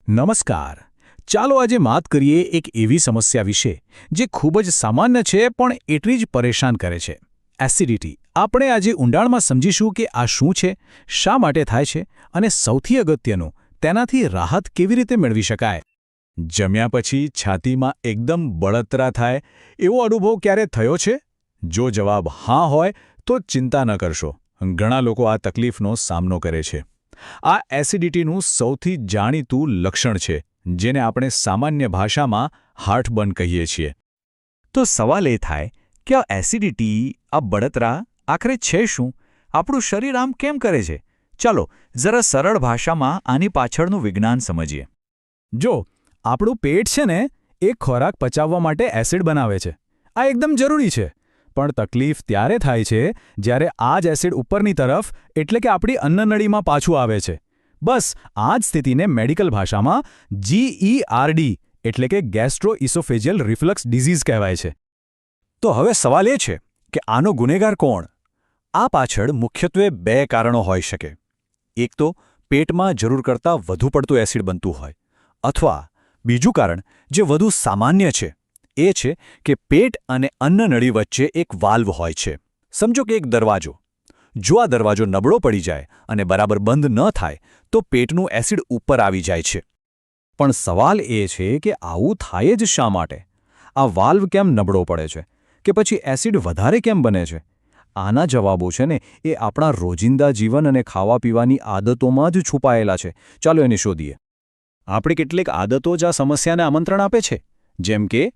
નમસ્કાર. ચાલો આજે વાત કરીએ એક એવી સમસ્યા વિશે જે ખૂબ જ સામાન્ય છે પણ એટલી જ પરેશાન કરે છે. એસિડિટી. આપણે આજે ઊંડાણમાં સમજીશું કે આ શું છે, શા માટે થાય છે અને સૌથી અગત્યનું, તેનાથી રાહત કેવી રીતે મેળવી શકાય. જમ્યા પછી છાતીમાં એકદમ બળતરા થાય એવો અનુભવ ક્યારે થયો છે? જો જવાબ હા હોય તો ચિંતા ન કરશો. ઘણા લોકો આ તકલીફનો સામનો કરે છે. આ એસિડિટીનું સૌથી જાણીતું લક્ષણ છે, જેને આપણે સામાન્ય ભાષામાં હાર્ટબર્ન કહીએ છીએ. તો સવાલ એ થાય કે આ એસિડિટી, આ બળતરા આખરે છે શું? આપણું શરીર આમ કેમ કરે છે? ચાલો જરા સરળ ભાષામાં આની પાછળનું વિજ્ઞાન સમજીએ. જો આપણું પેટ છે ને, એ ખોરાક પચાવવા માટે એસિડ બનાવે છે. આ એકદમ જરૂરી છે. પણ તકલીફ ત્યારે થાય છે જ્યારે આ જ એસિડ ઉપરની તરફ, એટલે કે આપણી અન્નનળીમાં પાછું આવે છે. બસ આ જ સ્થિતિને મેડિકલ ભાષામાં GERD એટલે કે ગેસ્ટ્રોઇસોફેજિયલ રિફ્લક્સ ડિઝીઝ કહેવાય છે. તો હવે સવાલ એ છે કે આનો ગુનેગાર કોણ? આ પાછળ મુખ્યત્વે બે કારણો હોઈ શકે. એક તો પેટમાં જરૂર કરતાં વધુ પડતું એસિડ બનતું હોય, અથવા બીજું કારણ જે વધુ સામાન્ય છે એ છે કે પેટ અને અન્નનળી વચ્ચે એક વાલ્વ હોય છે. સમજો કે એક દરવાજો. જો આ દરવાજો નબળો પડી જાય અને બરાબર બંધ ન થાય તો પેટનું એસિડ ઉપર આવી જાય છે. પણ સવાલ એ છે કે આવું થાય જ શા માટે? આ વાલ્વ કેમ નબળો પડે છે? કે પછી એસિડ વધારે કેમ બને છે? આના જવાબો છે ને એ આપણા રોજિંદા જીવન અને ખાવા પીવાની આદતોમાં જ છુપાયેલા છે. ચાલો એને શોધીએ. આપણી કેટલીક આદતો જ આ સમસ્યાને આમંત્રણ આપે છે. જેમ કે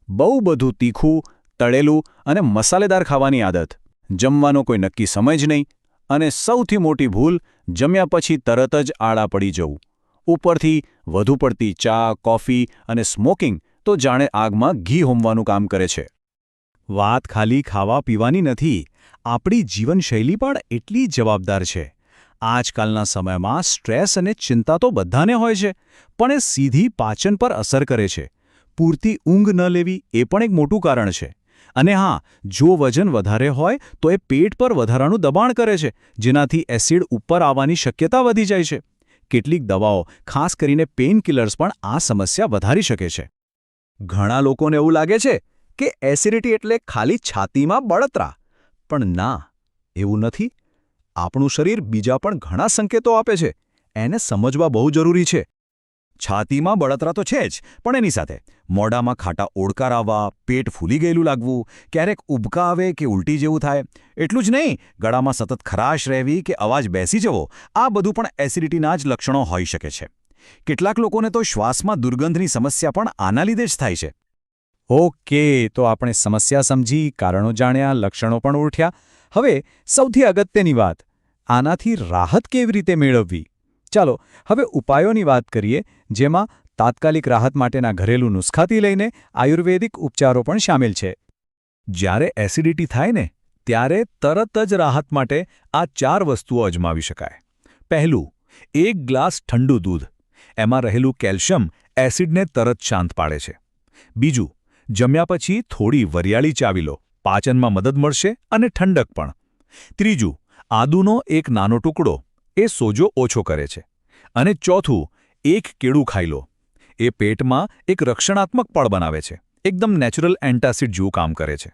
બહુ બધું તીખું, તળેલું અને મસાલેદાર ખાવાની આદત, જમવાનો કોઈ નક્કી સમય જ નહીં, અને સૌથી મોટી ભૂલ, જમ્યા પછી તરત જ આળા પડી જવું. ઉપરથી વધુ પડતી ચા, કોફી અને સ્મોકિંગ તો જાણે આગમાં ઘી હોમવાનું કામ કરે છે. વાત ખાલી ખાવા પીવાની નથી, આપણી જીવનશૈલી પણ એટલી જવાબદાર છે. આજકાલના સમયમાં સ્ટ્રેસ અને ચિંતા તો બધાને હોય છે, પણ એ સીધી પાચન પર અસર કરે છે. પૂરતી ઊંઘ ન લેવી એ પણ એક મોટું કારણ છે. અને હા, જો વજન વધારે હોય તો એ પેટ પર વધારાનું દબાણ કરે છે, જેનાથી એસિડ ઉપર આવવાની શક્યતા વધી જાય છે. કેટલીક દવાઓ, ખાસ કરીને પેઇન કિલર્સ, પણ આ સમસ્યા વધારી શકે છે. ઘણા લોકોને એવું લાગે છે કે એસિડિટી એટલે ખાલી છાતીમાં બળતરા. પણ ના, એવું નથી. આપણું શરીર બીજા પણ ઘણા સંકેતો આપે છે. એને સમજવા બહુ જરૂરી છે. છાતીમાં બળતરા તો છે જ, પણ એની સાથે મોઢામાં ખાટા ઓડકાર આવવા, પેટ ફૂલી ગયેલું લાગવું, ક્યારેક ઉબકા આવે કે ઉલટી જેવું થાય. એટલું જ નહીં, ગળામાં સતત ખરાશ રહેવી કે અવાજ બેસી જવો, આ બધું પણ એસિડિટીના જ લક્ષણો હોઈ શકે છે. કેટલાક લોકોને તો શ્વાસમાં દુર્ગંધની સમસ્યા પણ આના લીધે જ થાય છે. ઓકે, તો આપણે સમસ્યા સમજી, કારણો જાણ્યા, લક્ષણો પણ ઓળખ્યા. હવે સૌથી અગત્યની વાત, આનાથી રાહત કેવી રીતે મેળવવી? ચાલો હવે ઉપાયોની વાત કરીએ, જેમાં તાત્કાલિક રાહત માટેના ઘરેલું નુસ્ખાથી લઈને આયુર્વેદિક ઉપચારો પણ શામેલ છે. જ્યારે એસિડિટી થાય ને, ત્યારે તરત જ રાહત માટે આ 4 વસ્તુઓ અજમાવી શકાય. પહેલું, 1 ગ્લાસ ઠંડુ દૂધ. એમાં રહેલું કેલ્શિયમ એસિડને તરત શાંત પાડે છે. બીજું, જમ્યા પછી થોડી વરિયાળી ચાવી લો. પાચનમાં મદદ મળશે અને ઠંડક પણ. ત્રીજું, આદુનો એક નાનો ટુકડો. એ સોજો ઓછો કરે છે. અને ચોથું, 1 કેળું ખાઈ લો. એ પેટમાં એક રક્ષણાત્મક પળ બનાવે છે. એકદમ નેચરલ એન્ટાસિડ જેવું કામ કરે છે.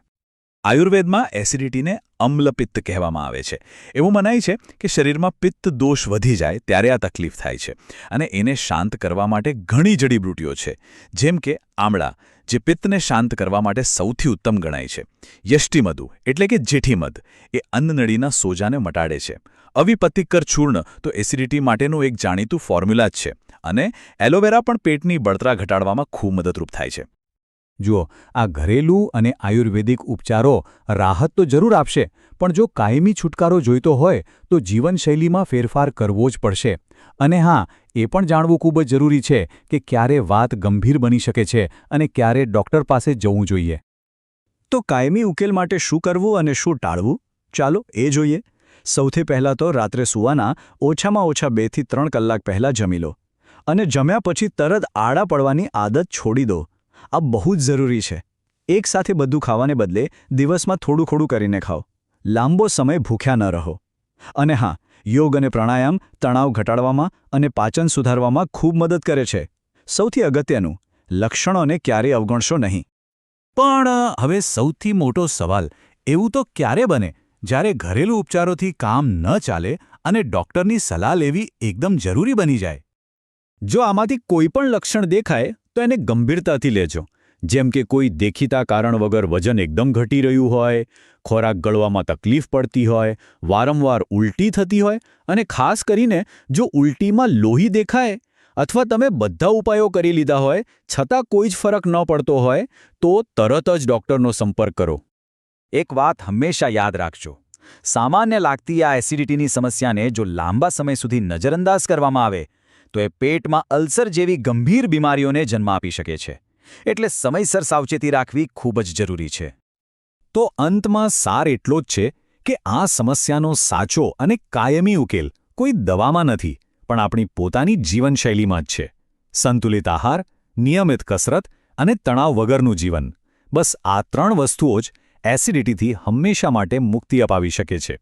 આયુર્વેદમાં એસિડિટીને અમ્લપિત્ત કહેવામાં આવે છે. એવું મનાય છે કે શરીરમાં પિત્ત દોષ વધી જાય ત્યારે આ તકલીફ થાય છે. અને એને શાંત કરવા માટે ઘણી જડીબુટ્ટીઓ છે. જેમ કે આમળા, જે પિત્તને શાંત કરવા માટે સૌથી ઉત્તમ ગણાય છે. યષ્ટિમધુ એટલે કે જેઠીમધ, એ અન્નનળીના સોજાને મટાડે છે. અવિપતિકર ચૂર્ણ તો એસિડિટી માટેનું એક જાણીતું ફોર્મ્યુલા જ છે. અને એલોવેરા પણ પેટની બળતરા ઘટાડવામાં ખૂબ મદદરૂપ થાય છે. જુઓ, આ ઘરેલું અને આયુર્વેદિક ઉપચારો રાહત તો જરૂર આપશે, પણ જો કાયમી છુટકારો જોઈતો હોય તો જીવનશૈલીમાં ફેરફાર કરવો જ પડશે. અને હા, એ પણ જાણવું ખૂબ જ જરૂરી છે કે ક્યારે વાત ગંભીર બની શકે છે અને ક્યારે ડૉક્ટર પાસે જવું જોઈએ. તો કાયમી ઉકેલ માટે શું કરવું અને શું ટાળવું? ચાલો એ જોઈએ. સૌથી પહેલાં તો રાત્રે સૂવાના ઓછામાં ઓછા 2 થી 3 કલાક પહેલાં જમી લો. અને જમ્યા પછી તરત આડા પડવાની આદત છોડી દો. આ બહુ જ જરૂરી છે. એક સાથે બધું ખાવાને બદલે દિવસમાં થોડું થોડું કરીને ખાઓ. લાંબો સમય ભૂખ્યા ન રહો. અને હા, યોગ અને પ્રાણાયામ તણાવ ઘટાડવામાં અને પાચન સુધારવામાં ખૂબ મદદ કરે છે. સૌથી અગત્યનું, લક્ષણોને ક્યારેય અવગણશો નહીં. પણ હવે સૌથી મોટો સવાલ એવું તો ક્યારે બને જ્યારે ઘરેલું ઉપચારોથી કામ ન ચાલે અને ડૉક્ટરની સલાહ લેવી એકદમ જરૂરી બની જાય? જો આમાંથી કોઈ પણ લક્ષણ દેખાય તો એને ગંભીરતાથી લેજો. જેમ કે કોઈ દેખીતા કારણ વગર વજન એકદમ ઘટી રહ્યું હોય, ખોરાક ગળવામાં તકલીફ પડતી હોય, વારંવાર ઉલટી થતી હોય અને ખાસ કરીને જો ઉલટીમાં લોહી દેખાય અથવા તમે બધા ઉપાયો કરી લીધા હોય છતાં કોઈ જ ફરક ન પડતો હોય તો તરત જ ડૉક્ટરનો સંપર્ક કરો. એક વાત હંમેશા યાદ રાખજો, સામાન્ય લાગતી આ એસિડિટીની સમસ્યાને જો લાંબા સમય સુધી નજરઅંદાજ કરવામાં આવે તો એ પેટમાં અલ્સર જેવી ગંભીર બીમારીઓને જન્મ આપી શકે છે. એટલે સમયસર સાવચેતી રાખવી ખૂબ જ જરૂરી છે. તો અંતમાં સાર એટલો જ છે કે આ સમસ્યાનો સાચો અને કાયમી ઉકેલ કોઈ દવામાં નથી, પણ આપણી પોતાની જીવનશૈલીમાં જ છે. સંતુલિત આહાર, નિયમિત કસરત અને તણાવ વગરનું જીવન. બસ આ 3 વસ્તુઓ જ એસિડિટીથી હંમેશા માટે મુક્તિ અપાવી શકે છે.